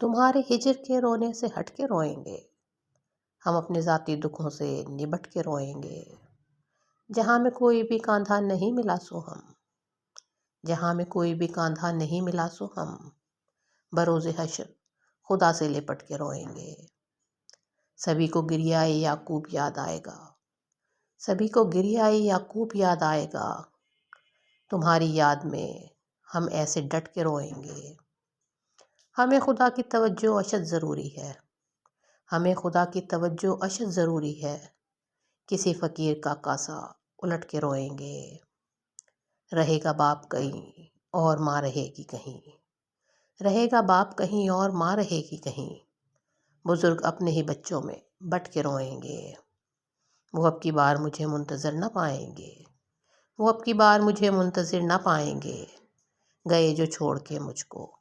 تمہارے ہجر کے رونے سے ہٹ کے روئیں گے، ہم اپنے ذاتی دکھوں سے نبٹ کے روئیں گے۔ جہاں میں کوئی بھی کاندھا نہیں ملا سو ہم، جہاں میں کوئی بھی کاندھا نہیں ملا سو ہم، بروز حشر خدا سے لپٹ کے روئیں گے۔ سبھی کو گریہ یعقوب یاد آئے گا، سبھی کو گریہ یعقوب یاد آئے گا، تمہاری یاد میں ہم ایسے ڈٹ کے روئیں گے۔ ہمیں خدا کی توجہ اشد ضروری ہے، ہمیں خدا کی توجہ اشد ضروری ہے، کسی فقیر کا کاسہ الٹ کے روئیں گے۔ رہے گا باپ کہیں اور ماں رہے گی کہیں، رہے گا باپ کہیں اور ماں رہے گی کہیں، بزرگ اپنے ہی بچوں میں بٹ کے روئیں گے۔ وہ اب کی بار مجھے منتظر نہ پائیں گے، وہ اب کی بار مجھے منتظر نہ پائیں گے، گئے جو چھوڑ کے مجھ کو